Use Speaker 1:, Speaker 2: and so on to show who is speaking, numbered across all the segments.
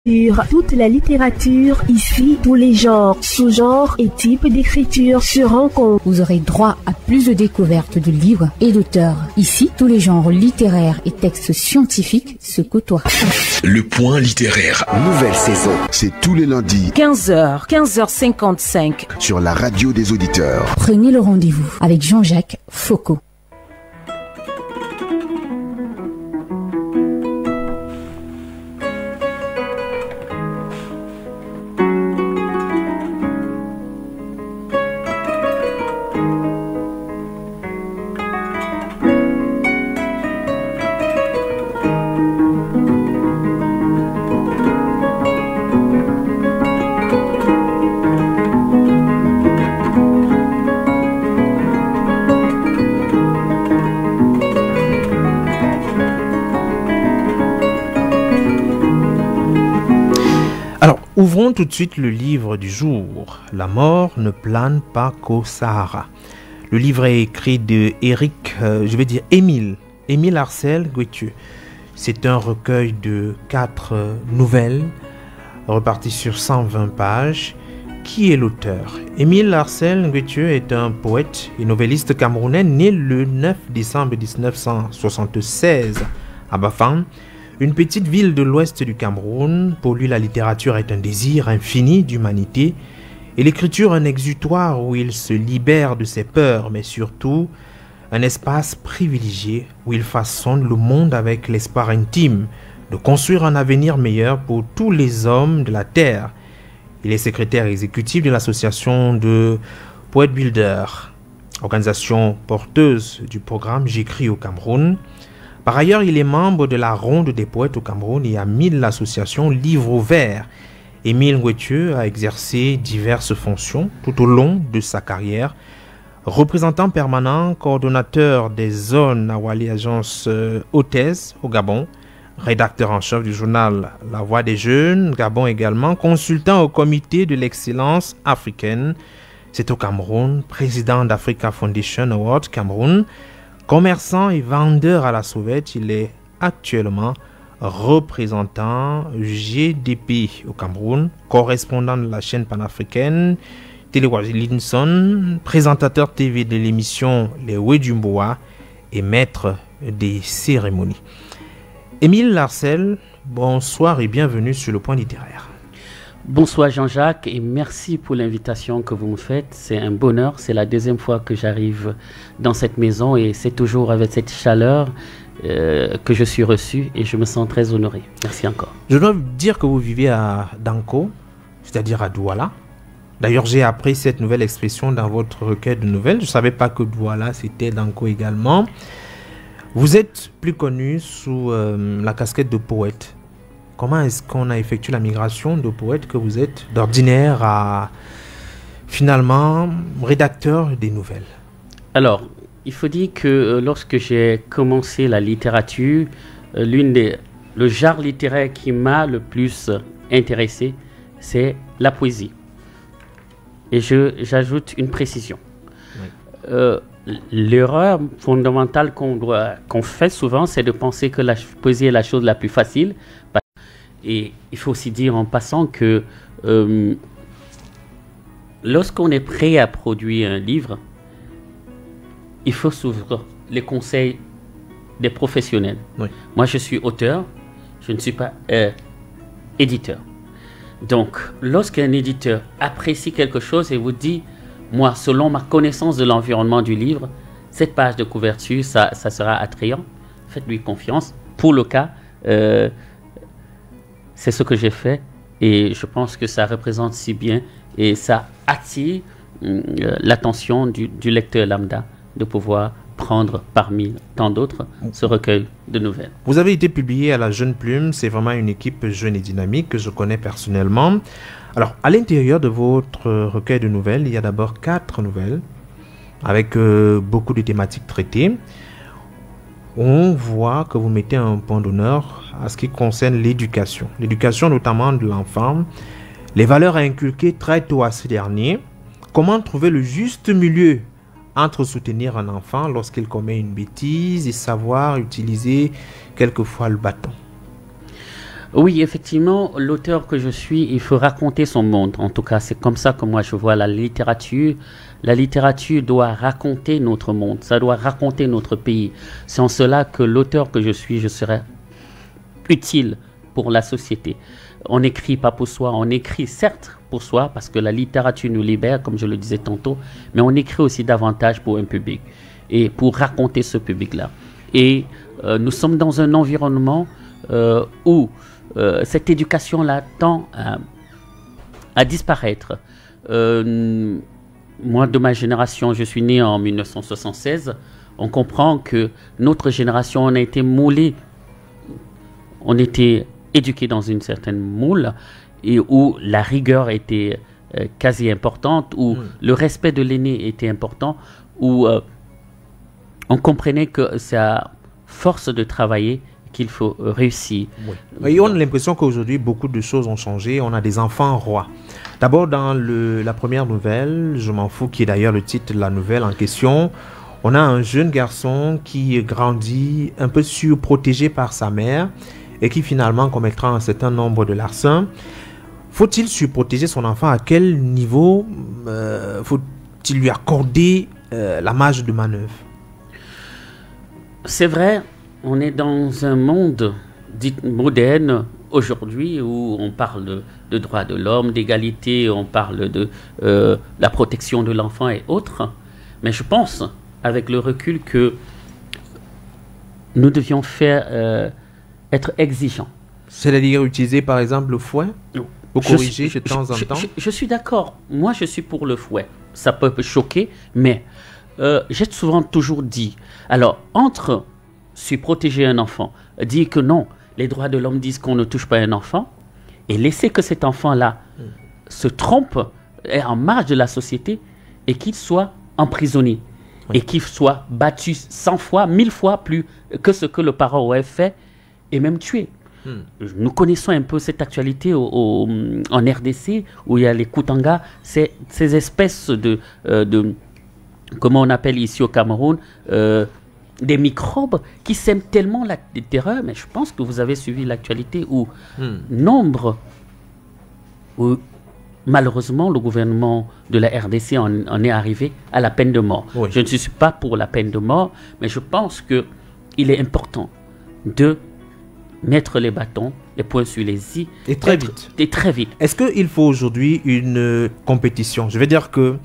Speaker 1: Toute la littérature, ici, tous les genres, sous-genres et types d'écriture se rencontrent.
Speaker 2: Vous aurez droit à plus de découvertes de livres et d'auteurs. Ici, tous les genres littéraires et textes scientifiques se côtoient.
Speaker 3: Le point littéraire.
Speaker 4: Nouvelle saison. C'est tous les lundis.
Speaker 5: 15h, 15h55.
Speaker 4: Sur la radio des auditeurs.
Speaker 2: Prenez le rendez-vous avec Jean-Jacques Foucault.
Speaker 6: Ouvrons tout de suite le livre du jour. La mort ne plane pas qu'au Sahara. Le livre est écrit de Émile Arcel Guettieux. C'est un recueil de 4 nouvelles reparties sur 120 pages. Qui est l'auteur? Émile Arcel Guettieux est un poète et novelliste camerounais né le 9 décembre 1976 à Bafang, une petite ville de l'ouest du Cameroun. Pour lui, la littérature est un désir infini d'humanité et l'écriture un exutoire où il se libère de ses peurs, mais surtout un espace privilégié où il façonne le monde avec l'espoir intime de construire un avenir meilleur pour tous les hommes de la terre. Il est secrétaire exécutif de l'association de Poet Builders, organisation porteuse du programme J'écris au Cameroun. Par ailleurs, il est membre de la Ronde des poètes au Cameroun et ami de l'association Livre ouvert. Émile Guettieux a exercé diverses fonctions tout au long de sa carrière. Représentant permanent, coordonnateur des zones Awali Agence hôtesse au Gabon, rédacteur en chef du journal La Voix des Jeunes, Gabon également, consultant au comité de l'excellence africaine. C'est au Cameroun, président d'Africa Foundation Award Cameroun. Commerçant et vendeur à la sauvette, il est actuellement représentant GDP au Cameroun, correspondant de la chaîne panafricaine Téléwazi-Linson, présentateur TV de l'émission Les Wedjumboa et maître des cérémonies. Émile Arcel, bonsoir et bienvenue sur le point littéraire.
Speaker 7: Bonsoir Jean-Jacques et merci pour l'invitation que vous me faites. C'est un bonheur, c'est la deuxième fois que j'arrive dans cette maison et c'est toujours avec cette chaleur que je suis reçu et je me sens très honoré. Merci encore.
Speaker 6: Je dois dire que vous vivez à Danko, c'est-à-dire à Douala. D'ailleurs, j'ai appris cette nouvelle expression dans votre recueil de nouvelles. Je ne savais pas que Douala, c'était Danko également. Vous êtes plus connu sous la casquette de poète. Comment est-ce qu'on a effectué la migration de poète que vous êtes d'ordinaire à finalement rédacteur des nouvelles?
Speaker 7: Alors, il faut dire que lorsque j'ai commencé la littérature, le genre littéraire qui m'a le plus intéressé, c'est la poésie. Et j'ajoute une précision. Oui. L'erreur fondamentale qu'on fait souvent, c'est de penser que la poésie est la chose la plus facile. Et il faut aussi dire en passant que lorsqu'on est prêt à produire un livre, il faut suivre les conseils des professionnels. Oui. Moi, je suis auteur, je ne suis pas éditeur. Donc, lorsqu'un éditeur apprécie quelque chose et vous dit, moi, selon ma connaissance de l'environnement du livre, cette page de couverture, ça sera attrayant, faites-lui confiance. Pour le cas, c'est ce que j'ai fait et je pense que ça représente si bien et ça attire l'attention du lecteur lambda de pouvoir prendre parmi tant d'autres ce recueil de nouvelles.
Speaker 6: Vous avez été publié à la Jeune Plume, c'est vraiment une équipe jeune et dynamique que je connais personnellement. Alors, à l'intérieur de votre recueil de nouvelles, il y a d'abord 4 nouvelles avec beaucoup de thématiques traitées. On voit que vous mettez un point d'honneur à ce qui concerne l'éducation. L'éducation notamment de l'enfant, les valeurs à inculquer très tôt à ce dernier. Comment trouver le juste milieu entre soutenir un enfant lorsqu'il commet une bêtise et savoir utiliser quelquefois le bâton?
Speaker 7: Oui, effectivement, l'auteur que je suis, il faut raconter son monde. En tout cas, c'est comme ça que moi je vois la littérature. La littérature doit raconter notre monde, ça doit raconter notre pays. C'est en cela que l'auteur que je suis, je serai utile pour la société. On n'écrit pas pour soi, on écrit certes pour soi, parce que la littérature nous libère, comme je le disais tantôt, mais on écrit aussi davantage pour un public, et pour raconter ce public-là. Et nous sommes dans un environnement où cette éducation-là tend à disparaître. Moi, de ma génération, je suis né en 1976, on comprend que notre génération, on a été moulé, on était éduqué dans une certaine moule, et où la rigueur était quasi importante, où le respect de l'aîné était important, où on comprenait que c'est à force de travailler qu'il faut réussir.
Speaker 6: Oui. Et on a l'impression qu'aujourd'hui, beaucoup de choses ont changé. On a des enfants rois. D'abord, dans la première nouvelle, Je m'en fous, qui est d'ailleurs le titre de la nouvelle en question, on a un jeune garçon qui grandit un peu surprotégé par sa mère et qui finalement commettra un certain nombre de larcins. Faut-il surprotéger son enfant? À quel niveau faut-il lui accorder la marge de manœuvre?
Speaker 7: C'est vrai, on est dans un monde dit moderne aujourd'hui où on parle de droits de l'homme, d'égalité, on parle de la protection de l'enfant et autres. Mais je pense, avec le recul, que nous devions être exigeants.
Speaker 6: C'est-à-dire utiliser par exemple le fouet pour corriger de temps en temps?
Speaker 7: Je suis d'accord. Moi, je suis pour le fouet. Ça peut choquer, mais j'ai souvent toujours dit, alors, entre protéger un enfant, dire que non, les droits de l'homme disent qu'on ne touche pas un enfant, et laisser que cet enfant-là se trompe, est en marge de la société, et qu'il soit emprisonné, et qu'il soit battu 100 fois, 1000 fois plus que ce que le parent aurait fait, et même tué. Nous connaissons un peu cette actualité en RDC, où il y a les Koutanga, ces espèces de comment on appelle ici au Cameroun, des microbes qui sèment tellement la terreur. Mais je pense que vous avez suivi l'actualité où où malheureusement le gouvernement de la RDC en est arrivé à la peine de mort. Oui. Je ne suis pas pour la peine de mort, mais je pense qu'il est important de mettre les bâtons, les points sur les i.
Speaker 6: Et très vite.
Speaker 7: Et très vite.
Speaker 6: Est-ce qu'il faut aujourd'hui une compétition? Je veux dire que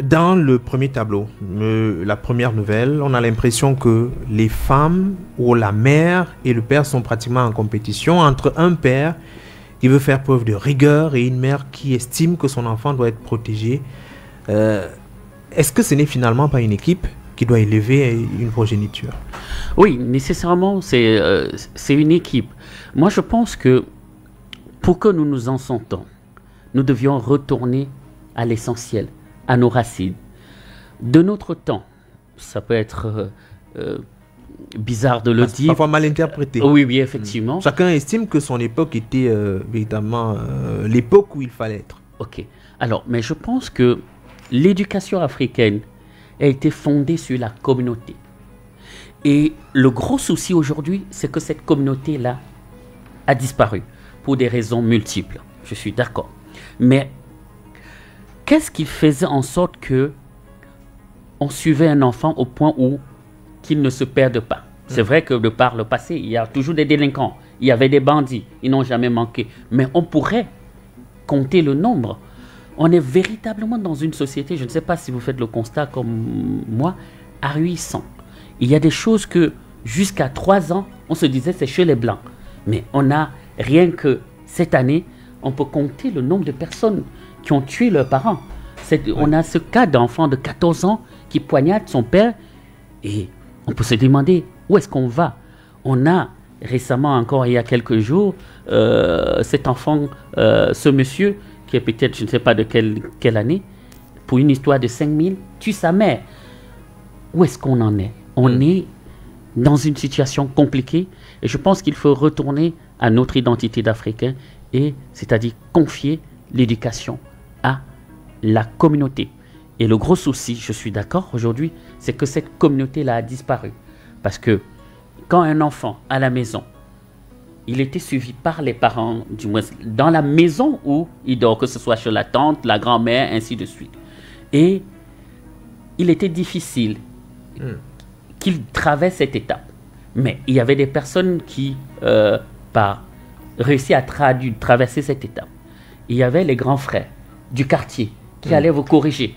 Speaker 6: dans le premier tableau, la première nouvelle, on a l'impression que les femmes ou la mère et le père sont pratiquement en compétition entre un père qui veut faire preuve de rigueur et une mère qui estime que son enfant doit être protégé. Est-ce que ce n'est finalement pas une équipe qui doit élever une progéniture?
Speaker 7: Oui, nécessairement, c'est une équipe. Moi, je pense que pour que nous nous en sentons, nous devions retourner à l'essentiel, à nos racines. De notre temps, ça peut être bizarre de le dire.
Speaker 6: Parfois mal interprété.
Speaker 7: Oui, oui, effectivement.
Speaker 6: Chacun estime que son époque était véritablement l'époque où il fallait être.
Speaker 7: Ok. Alors, mais je pense que l'éducation africaine a été fondée sur la communauté. Et le gros souci aujourd'hui, c'est que cette communauté-là a disparu pour des raisons multiples. Je suis d'accord. Mais qu'est-ce qui faisait en sorte que on suivait un enfant au point où qu'il ne se perde pas? C'est vrai que de par le passé, il y a toujours des délinquants, il y avait des bandits, ils n'ont jamais manqué. Mais on pourrait compter le nombre. On est véritablement dans une société, je ne sais pas si vous faites le constat comme moi, ahurissant. Il y a des choses que jusqu'à 3 ans, on se disait c'est chez les Blancs. Mais on a rien que cette année, on peut compter le nombre de personnes qui ont tué leurs parents. On a ce cas d'enfant de 14 ans qui poignarde son père et on peut se demander où est-ce qu'on va. On a récemment, encore il y a quelques jours, cet enfant, ce monsieur, qui est peut-être, je ne sais pas de quelle année, pour une histoire de 5 000, tue sa mère. Où est-ce qu'on en est? On est dans une situation compliquée et je pense qu'il faut retourner à notre identité d'Africain et c'est-à-dire confier l'éducation à la communauté. Et le gros souci, je suis d'accord aujourd'hui, c'est que cette communauté-là a disparu. Parce que quand un enfant à la maison il était suivi par les parents, du moins dans la maison où il dort, que ce soit chez la tante, la grand-mère, ainsi de suite. Et il était difficile qu'il traverse cette étape. Mais il y avait des personnes qui, réussi à traverser cette étape. Il y avait les grands frères du quartier qui allaient vous corriger,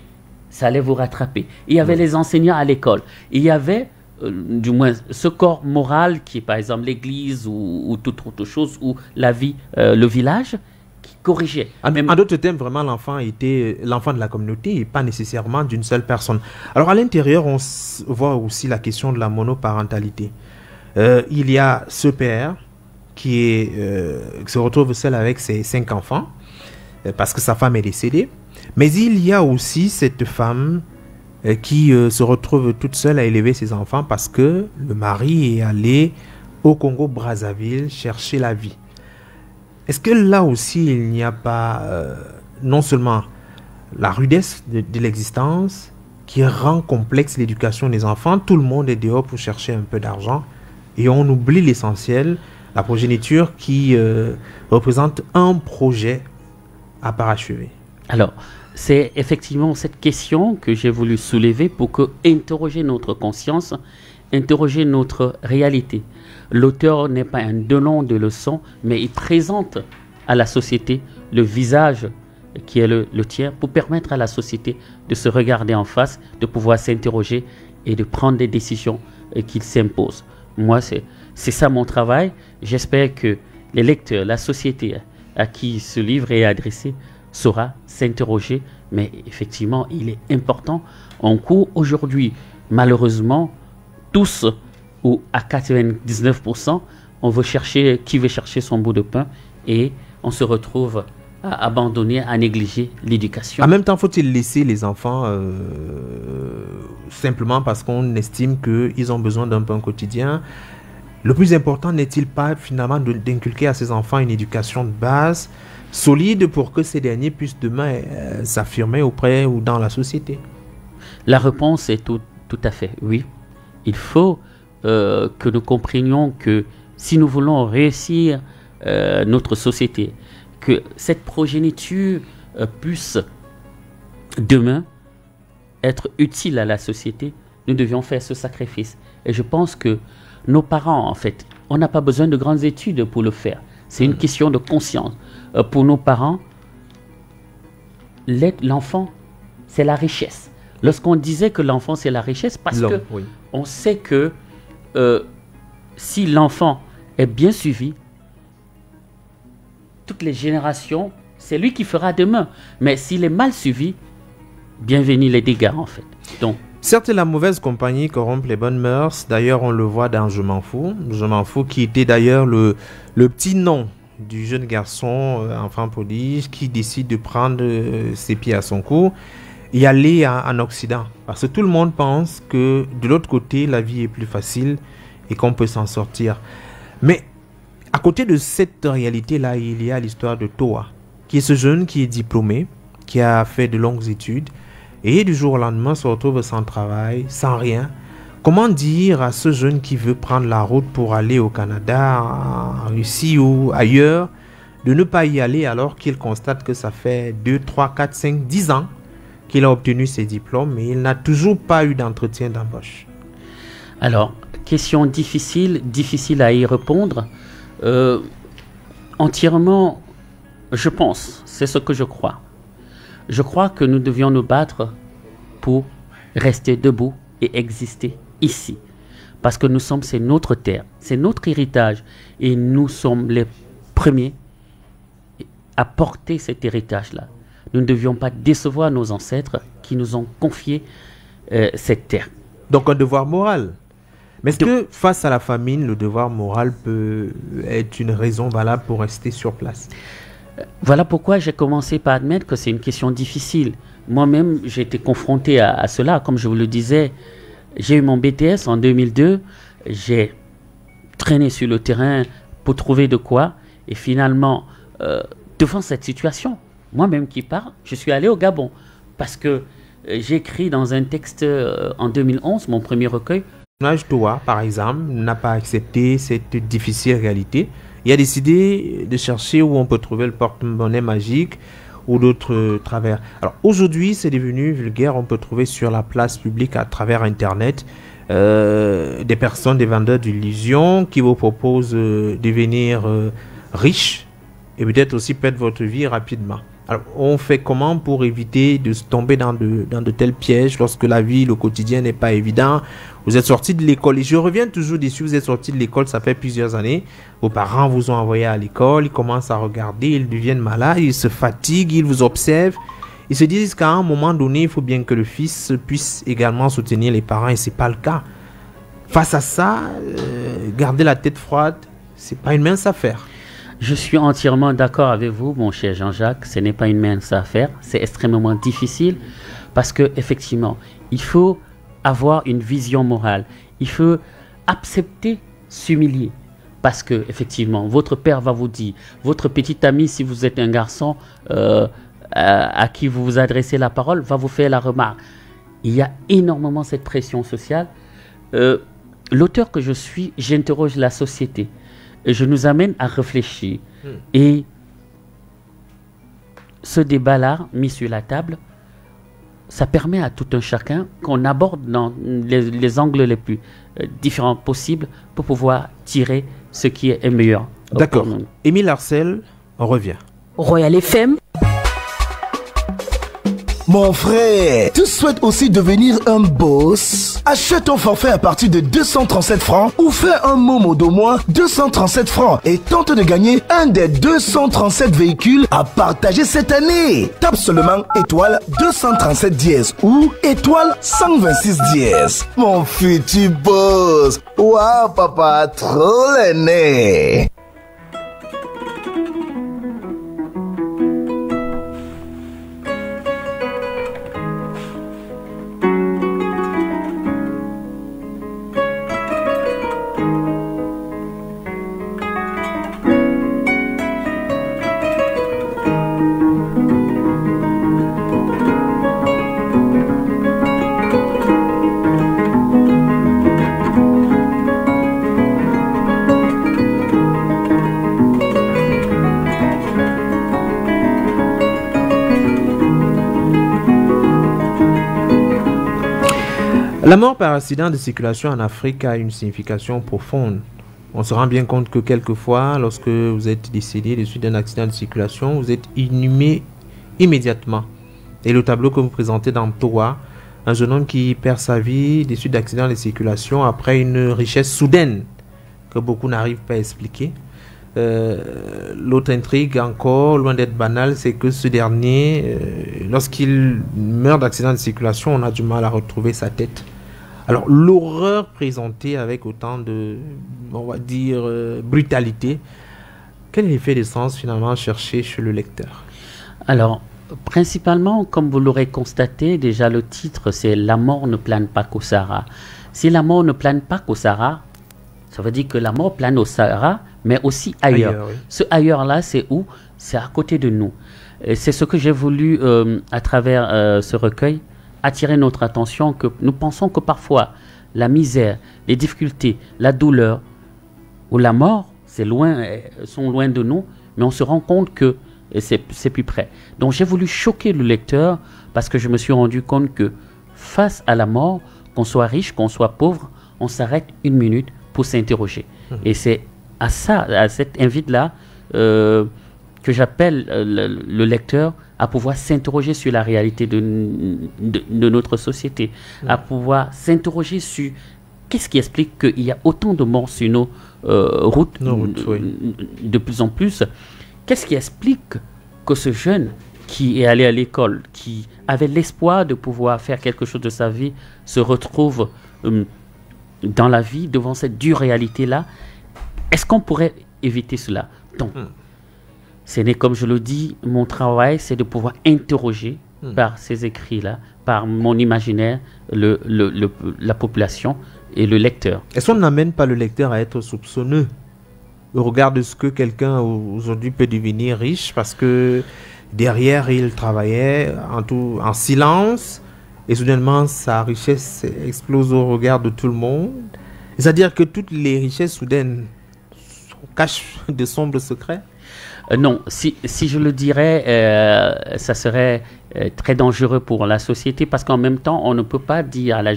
Speaker 7: ça allait vous rattraper. Il y avait les enseignants à l'école. Il y avait, du moins, ce corps moral qui est par exemple l'église ou toute autre chose, ou la vie, le village, qui corrigeait.
Speaker 6: En d'autres termes, vraiment, l'enfant était l'enfant de la communauté et pas nécessairement d'une seule personne. Alors, à l'intérieur, on voit aussi la question de la monoparentalité. Il y a ce père qui se retrouve seul avec ses 5 enfants parce que sa femme est décédée. Mais il y a aussi cette femme qui se retrouve toute seule à élever ses enfants parce que le mari est allé au Congo-Brazzaville chercher la vie. Est-ce que là aussi, il n'y a pas non seulement la rudesse de l'existence qui rend complexe l'éducation des enfants? Tout le monde est dehors pour chercher un peu d'argent et on oublie l'essentiel, la progéniture qui représente un projet à parachever.
Speaker 7: Alors, c'est effectivement cette question que j'ai voulu soulever pour interroger notre conscience, interroger notre réalité. L'auteur n'est pas un donnant de leçons, mais il présente à la société le visage qui est le tien pour permettre à la société de se regarder en face, de pouvoir s'interroger et de prendre des décisions qu'il s'impose. Moi, c'est ça mon travail. J'espère que les lecteurs, la société à qui ce livre est adressé saura s'interroger, mais effectivement, il est important. On court aujourd'hui, malheureusement, tous, ou à 99%, on veut chercher qui veut chercher son bout de pain et on se retrouve à abandonner, à négliger l'éducation.
Speaker 6: En même temps, faut-il laisser les enfants simplement parce qu'on estime qu'ils ont besoin d'un pain quotidien? Le plus important n'est-il pas finalement d'inculquer à ces enfants une éducation de base solide pour que ces derniers puissent demain s'affirmer auprès ou dans la société?
Speaker 7: La réponse est tout à fait oui. Il faut que nous comprenions que si nous voulons réussir notre société, que cette progéniture puisse demain être utile à la société, nous devions faire ce sacrifice. Et je pense que nos parents, en fait, on n'a pas besoin de grandes études pour le faire. C'est une question de conscience. Pour nos parents, l'enfant, c'est la richesse. Lorsqu'on disait que l'enfant, c'est la richesse, parce que on sait que si l'enfant est bien suivi, toutes les générations, c'est lui qui fera demain. Mais s'il est mal suivi, bienvenue les dégâts, en fait. Donc,
Speaker 6: certes, la mauvaise compagnie corrompt les bonnes mœurs. D'ailleurs, on le voit dans Je m'en fous. Je m'en fous, qui était d'ailleurs le petit nom du jeune garçon, enfant prodige, qui décide de prendre ses pieds à son cou et aller en Occident. Parce que tout le monde pense que de l'autre côté, la vie est plus facile et qu'on peut s'en sortir. Mais à côté de cette réalité-là, il y a l'histoire de Toa, qui est ce jeune qui est diplômé, qui a fait de longues études, et du jour au lendemain se retrouve sans travail, sans rien. Comment dire à ce jeune qui veut prendre la route pour aller au Canada, en Russie ou ailleurs, de ne pas y aller alors qu'il constate que ça fait 2, 3, 4, 5, 10 ans qu'il a obtenu ses diplômes, mais il n'a toujours pas eu d'entretien d'embauche?
Speaker 7: Alors, question difficile à y répondre. Entièrement, je pense, c'est ce que je crois. Je crois que nous devions nous battre pour rester debout et exister ici. Parce que c'est notre terre, c'est notre héritage. Et nous sommes les premiers à porter cet héritage-là. Nous ne devions pas décevoir nos ancêtres qui nous ont confié cette terre.
Speaker 6: Donc un devoir moral. Mais est-ce que face à la famine, le devoir moral peut être une raison valable pour rester sur place?
Speaker 7: Voilà pourquoi j'ai commencé par admettre que c'est une question difficile. Moi-même, j'ai été confronté à cela. Comme je vous le disais, j'ai eu mon BTS en 2002. J'ai traîné sur le terrain pour trouver de quoi. Et finalement, devant cette situation, moi-même qui parle, je suis allé au Gabon. Parce que j'ai écrit dans un texte en 2011, mon premier recueil.
Speaker 6: Toa, par exemple, n'a pas accepté cette difficile réalité Il a décidé de chercher où on peut trouver le porte-monnaie magique ou d'autres travers. Alors aujourd'hui, c'est devenu vulgaire. On peut trouver sur la place publique à travers Internet des personnes, des vendeurs d'illusions qui vous proposent de devenir riche et peut-être aussi perdre votre vie rapidement. Alors, on fait comment pour éviter de tomber dans de tels pièges lorsque la vie, le quotidien n'est pas évident? Vous êtes sorti de l'école, et je reviens toujours dessus, vous êtes sorti de l'école, ça fait plusieurs années, vos parents vous ont envoyé à l'école, ils commencent à regarder, ils deviennent malades, ils se fatiguent, ils vous observent, ils se disent qu'à un moment donné, il faut bien que le fils puisse également soutenir les parents, et c'est pas le cas. Face à ça, garder la tête froide, c'est pas une mince affaire.
Speaker 7: Je suis entièrement d'accord avec vous, mon cher Jean-Jacques. Ce n'est pas une mince affaire. C'est extrêmement difficile parce que effectivement, il faut avoir une vision morale. Il faut accepter, s'humilier. Parce que effectivement, votre père va vous dire, votre petit ami, si vous êtes un garçon à qui vous vous adressez la parole, va vous faire la remarque. Il y a énormément cette pression sociale. L'auteur que je suis, j'interroge la société. Je nous amène à réfléchir. Et ce débat-là, mis sur la table, ça permet à tout un chacun qu'on aborde dans les angles les plus différents possibles pour pouvoir tirer ce qui est meilleur.
Speaker 6: D'accord. Émile Arcel, on revient.
Speaker 5: Royal FM.
Speaker 8: Mon frère, tu souhaites aussi devenir un boss? Achète ton forfait à partir de 237 francs ou fais un momo d'au moins 237 francs et tente de gagner un des 237 véhicules à partager cette année. Tape seulement étoile 237 dièse ou étoile 126 dièse. Mon futur boss. Waouh papa, trop l'aîné.
Speaker 6: La mort par accident de circulation en Afrique a une signification profonde. On se rend bien compte que quelquefois, lorsque vous êtes décédé de suite d'un accident de circulation, vous êtes inhumé immédiatement. Et le tableau que vous présentez dans Toa, un jeune homme qui perd sa vie de suite d'accident de circulation après une richesse soudaine que beaucoup n'arrivent pas à expliquer. L'autre intrigue encore, loin d'être banale, c'est que ce dernier, lorsqu'il meurt d'accident de circulation, on a du mal à retrouver sa tête. Alors l'horreur présentée avec autant de, on va dire, brutalité, quel est l'effet de sens finalement cherché chez le lecteur?
Speaker 7: Alors, principalement, comme vous l'aurez constaté, déjà le titre c'est « La mort ne plane pas qu'au Sahara ». Si la mort ne plane pas qu'au Sahara, ça veut dire que la mort plane au Sahara, mais aussi ailleurs. Oui. Ce ailleurs-là, c'est où? C'est à côté de nous. C'est ce que j'ai voulu, à travers ce recueil, attirer notre attention, que nous pensons que parfois, la misère, les difficultés, la douleur ou la mort, sont loin de nous, mais on se rend compte que c'est plus près. Donc j'ai voulu choquer le lecteur parce que je me suis rendu compte que face à la mort, qu'on soit riche, qu'on soit pauvre, on s'arrête une minute pour s'interroger. Et c'est à cet invite-là que j'appelle le lecteur à pouvoir s'interroger sur la réalité de notre société, à pouvoir s'interroger sur qu'est-ce qui explique qu'il y a autant de morts sur nos routes, de plus en plus. Qu'est-ce qui explique que ce jeune qui est allé à l'école, qui avait l'espoir de pouvoir faire quelque chose de sa vie, se retrouve dans la vie devant cette dure réalité-là? Est-ce qu'on pourrait éviter cela? Donc, ce n'est, comme je le dis, mon travail, c'est de pouvoir interroger par ces écrits-là, par mon imaginaire, la population et le lecteur.
Speaker 6: Est-ce qu'on n'amène pas le lecteur à être soupçonneux au regard de ce que quelqu'un aujourd'hui peut devenir riche, parce que derrière, il travaillait en silence et soudainement, sa richesse explose au regard de tout le monde? C'est-à-dire que toutes les richesses soudaines sont cache de sombres secrets?
Speaker 7: Non, si je le dirais, ça serait très dangereux pour la société, parce qu'en même temps, on ne peut pas dire à la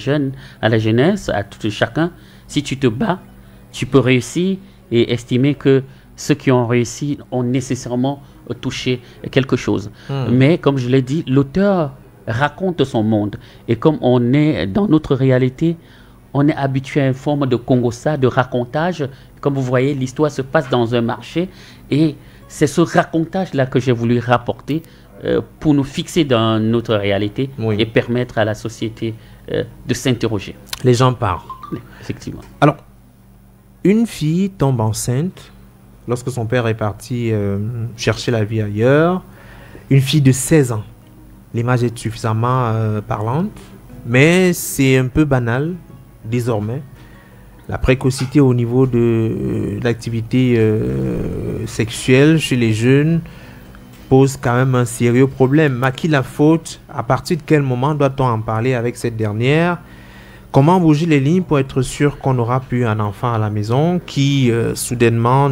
Speaker 7: jeunesse, à tout chacun, si tu te bats, tu peux réussir, et estimer que ceux qui ont réussi ont nécessairement touché quelque chose. Mais comme je l'ai dit, l'auteur raconte son monde, et comme on est dans notre réalité, on est habitué à une forme de congossa, de racontage. Comme vous voyez, l'histoire se passe dans un marché, et c'est ce racontage-là que j'ai voulu rapporter pour nous fixer dans notre réalité et permettre à la société de s'interroger.
Speaker 6: Les gens parlent.
Speaker 7: Effectivement.
Speaker 6: Alors, une fille tombe enceinte lorsque son père est parti chercher la vie ailleurs. Une fille de 16 ans. L'image est suffisamment parlante, mais c'est un peu banal désormais. La précocité au niveau de l'activité sexuelle chez les jeunes pose quand même un sérieux problème. À qui la faute? À partir de quel moment doit-on en parler avec cette dernière? Comment bouger les lignes pour être sûr qu'on aura plus un enfant à la maison qui soudainement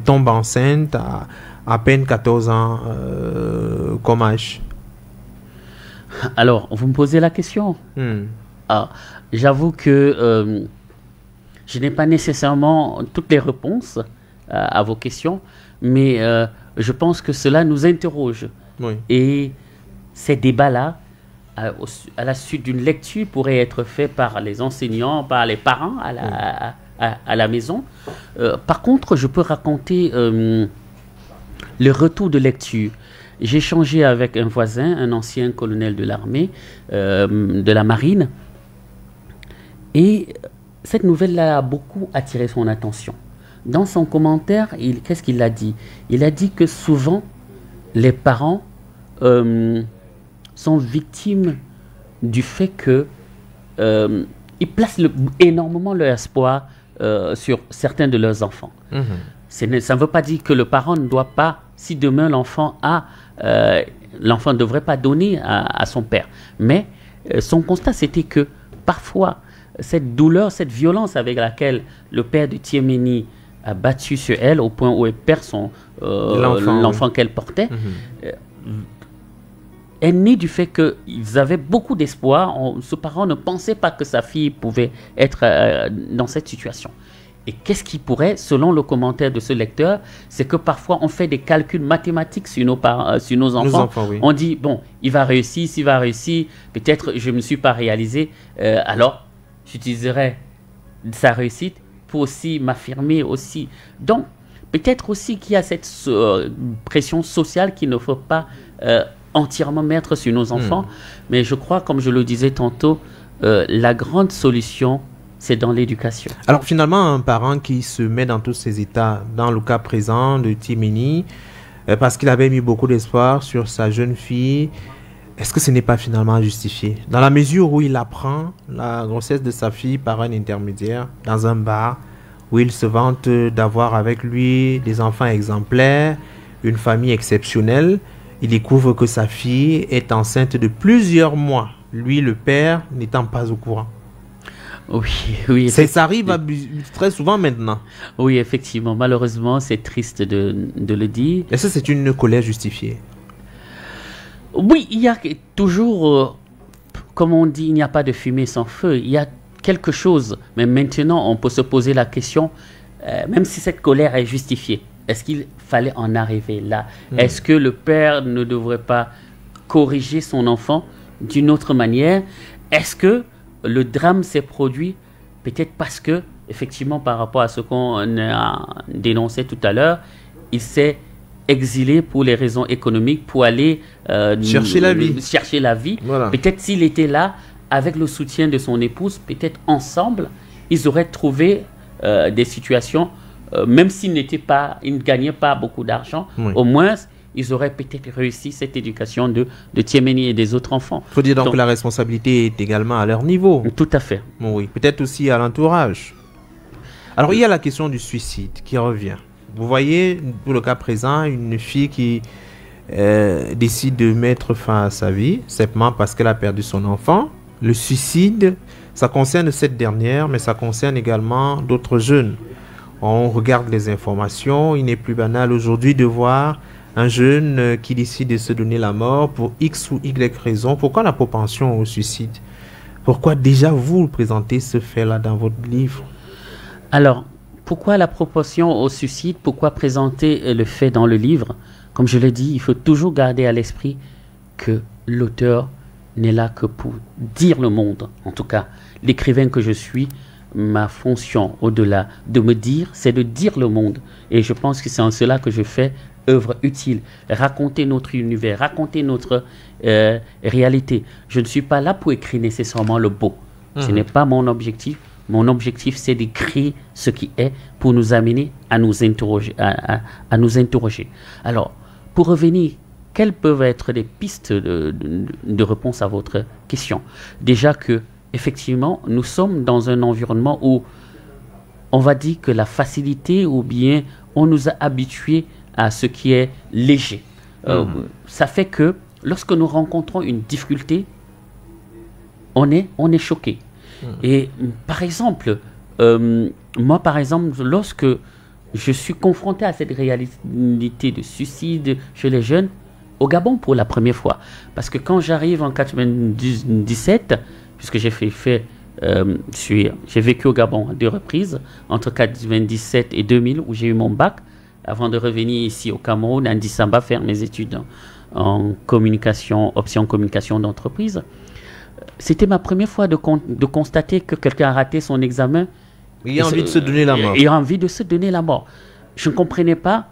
Speaker 6: tombe enceinte à peine 14 ans comme âge?
Speaker 7: Alors, vous me posez la question. J'avoue que je n'ai pas nécessairement toutes les réponses à vos questions, mais je pense que cela nous interroge. Et ces débats-là, à la suite d'une lecture, pourraient être faits par les enseignants, par les parents à la maison. Par contre, je peux raconter le retour de lecture. J'ai échangé avec un voisin, un ancien colonel de l'armée, de la marine, et cette nouvelle-là a beaucoup attiré son attention. Dans son commentaire, qu'est-ce qu'il a dit? Il a dit que souvent, les parents sont victimes du fait que ils placent énormément leur espoir sur certains de leurs enfants. Ça ne veut pas dire que le parent ne doit pas, si demain l'enfant ne devrait pas donner à son père. Mais son constat, c'était que parfois, cette douleur, cette violence avec laquelle le père de Thiéménie a battu sur elle au point où elle perd l'enfant qu'elle portait, est née du fait qu'ils avaient beaucoup d'espoir. Ce parent ne pensait pas que sa fille pouvait être dans cette situation. Et qu'est-ce qui pourrait, selon le commentaire de ce lecteur, c'est que parfois on fait des calculs mathématiques sur nos enfants. On dit, bon, il va réussir, s'il va réussir, peut-être je ne me suis pas réalisé, alors j'utiliserai sa réussite pour aussi m'affirmer aussi. Donc, peut-être aussi qu'il y a cette pression sociale qu'il ne faut pas entièrement mettre sur nos enfants. Mais je crois, comme je le disais tantôt, la grande solution, c'est dans l'éducation.
Speaker 6: Alors finalement, un parent qui se met dans tous ces états, dans le cas présent de Thiéménie, parce qu'il avait mis beaucoup d'espoir sur sa jeune fille, est-ce que ce n'est pas finalement justifié? Dans la mesure où il apprend la grossesse de sa fille par un intermédiaire dans un bar, où il se vante d'avoir avec lui des enfants exemplaires, une famille exceptionnelle, il découvre que sa fille est enceinte de plusieurs mois, lui le père n'étant pas au courant.
Speaker 7: Oui.
Speaker 6: Ça arrive très souvent maintenant.
Speaker 7: Oui, effectivement. Malheureusement, c'est triste de le dire.
Speaker 6: Est-ce que c'est une colère justifiée?
Speaker 7: Oui, il y a toujours, comme on dit, il n'y a pas de fumée sans feu. Il y a quelque chose. Mais maintenant, on peut se poser la question, même si cette colère est justifiée, est-ce qu'il fallait en arriver là? Est-ce que le père ne devrait pas corriger son enfant d'une autre manière? Est-ce que le drame s'est produit peut-être parce que, effectivement, par rapport à ce qu'on a dénoncé tout à l'heure, il s'est exilé pour les raisons économiques, pour aller chercher la vie. Voilà. Peut-être s'il était là, avec le soutien de son épouse, peut-être ensemble, ils auraient trouvé des situations, même s'ils ne gagnaient pas beaucoup d'argent, au moins ils auraient peut-être réussi cette éducation de Thiéménie et des autres enfants.
Speaker 6: Il faut dire donc que la responsabilité est également à leur niveau.
Speaker 7: Tout à fait.
Speaker 6: Oui, peut-être aussi à l'entourage. Alors, il y a la question du suicide qui revient. Vous voyez, pour le cas présent, une fille qui décide de mettre fin à sa vie, simplement parce qu'elle a perdu son enfant. Le suicide, ça concerne cette dernière, mais ça concerne également d'autres jeunes. On regarde les informations. Il n'est plus banal aujourd'hui de voir un jeune qui décide de se donner la mort pour X ou Y raison. Pourquoi la propension au suicide? Pourquoi déjà vous présentez ce fait-là dans votre livre?
Speaker 7: Alors, pourquoi la propension au suicide? Pourquoi présenter le fait dans le livre? Comme je l'ai dit, il faut toujours garder à l'esprit que l'auteur n'est là que pour dire le monde. En tout cas, l'écrivain que je suis, ma fonction, au-delà de me dire, c'est de dire le monde. Et je pense que c'est en cela que je fais œuvre utile. Raconter notre univers, raconter notre réalité. Je ne suis pas là pour écrire nécessairement le beau. Ce n'est pas mon objectif. Mon objectif, c'est d'écrire ce qui est pour nous amener à nous interroger. À nous interroger. Alors, pour revenir, quelles peuvent être les pistes de réponse à votre question? Déjà que, effectivement, nous sommes dans un environnement où on va dire que la facilité ou bien on nous a habitués à ce qui est léger. Ça fait que lorsque nous rencontrons une difficulté, on est choqué. Et par exemple, moi par exemple, lorsque je suis confronté à cette réalité de suicide chez les jeunes, au Gabon pour la première fois, parce que quand j'arrive en 97, puisque j'ai vécu au Gabon à 2 reprises, entre 97 et 2000, où j'ai eu mon bac, avant de revenir ici au Cameroun, à Ndissamba, faire mes études en communication, option communication d'entreprise. C'était ma première fois de constater que quelqu'un a raté son examen.
Speaker 6: Il a envie de se donner la mort.
Speaker 7: Il a envie de se donner la mort. Je ne comprenais pas.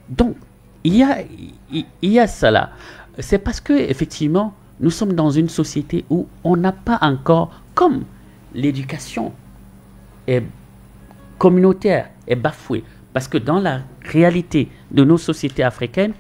Speaker 7: Donc, il y a cela. C'est parce que, effectivement, nous sommes dans une société où on n'a pas encore, comme l'éducation est communautaire, est bafouée. Parce que dans la réalité de nos sociétés africaines,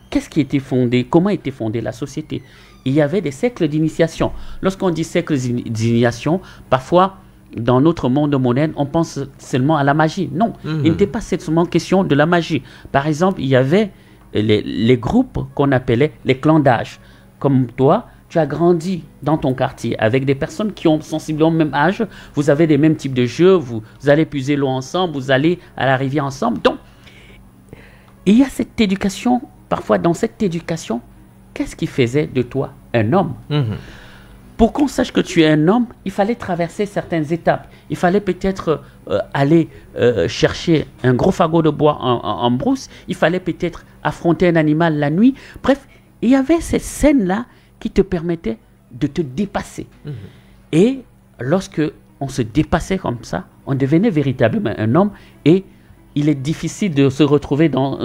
Speaker 7: qu'est-ce qui était fondé? Comment était fondée la société? Il y avait des siècles d'initiation. Lorsqu'on dit siècles d'initiation, parfois, dans notre monde moderne, on pense seulement à la magie. Non, il n'était pas seulement question de la magie. Par exemple, il y avait les groupes qu'on appelait les clans d'âge. Comme toi, tu as grandi dans ton quartier avec des personnes qui ont sensiblement le même âge. Vous avez les mêmes types de jeux, vous allez puiser l'eau ensemble, vous allez à la rivière ensemble. Donc, il y a cette éducation. Parfois, dans cette éducation, qu'est-ce qui faisait de toi un homme? Pour qu'on sache que tu es un homme, il fallait traverser certaines étapes. Il fallait peut-être aller chercher un gros fagot de bois en brousse. Il fallait peut-être affronter un animal la nuit. Bref, il y avait ces scènes-là qui te permettaient de te dépasser. Et lorsque on se dépassait comme ça, on devenait véritablement un homme et il est difficile de se retrouver dans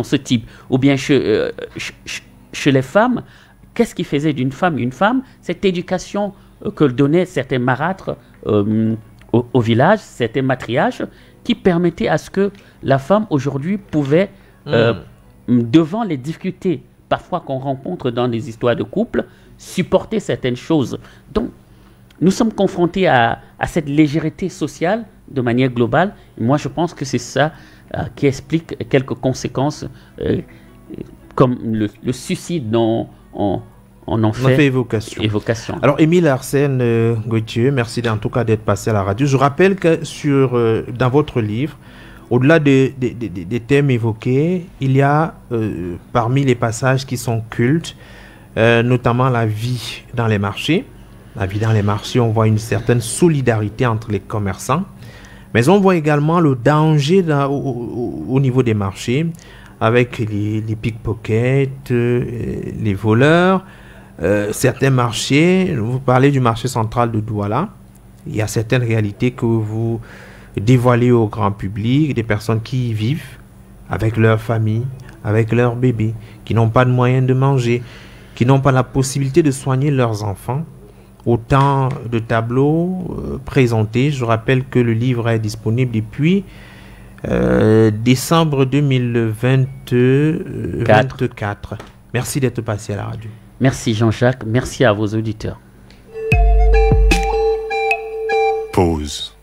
Speaker 7: ce type. Ou bien chez les femmes, qu'est-ce qui faisait d'une femme une femme? Cette éducation que donnaient certains marâtres au village, certains matriarches, qui permettaient à ce que la femme aujourd'hui pouvait, devant les difficultés parfois qu'on rencontre dans des histoires de couple, supporter certaines choses. Donc, nous sommes confrontés à cette légèreté sociale de manière globale. Et moi, je pense que c'est ça qui explique quelques conséquences comme le suicide dont on en fait évocation.
Speaker 6: Alors, Émile Arsène Gauthieu, merci en tout cas d'être passé à la radio. Je rappelle que dans votre livre, au-delà des thèmes évoqués, il y a parmi les passages qui sont cultes, notamment la vie dans les marchés. La vie dans les marchés, on voit une certaine solidarité entre les commerçants, mais on voit également le danger au niveau des marchés, avec les pickpockets, les voleurs. Certains marchés, vous parlez du marché central de Douala, il y a certaines réalités que vous dévoilées au grand public, des personnes qui y vivent avec leur famille, avec leurs bébés, qui n'ont pas de moyens de manger, qui n'ont pas la possibilité de soigner leurs enfants. Autant de tableaux présentés. Je rappelle que le livre est disponible depuis décembre 2024. Merci d'être passé à la radio.
Speaker 7: Merci Jean-Jacques, merci à vos auditeurs.
Speaker 9: Pause.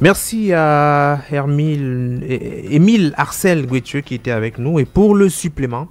Speaker 6: Merci à Émile Arcel Guethieu qui était avec nous. Et pour le supplément,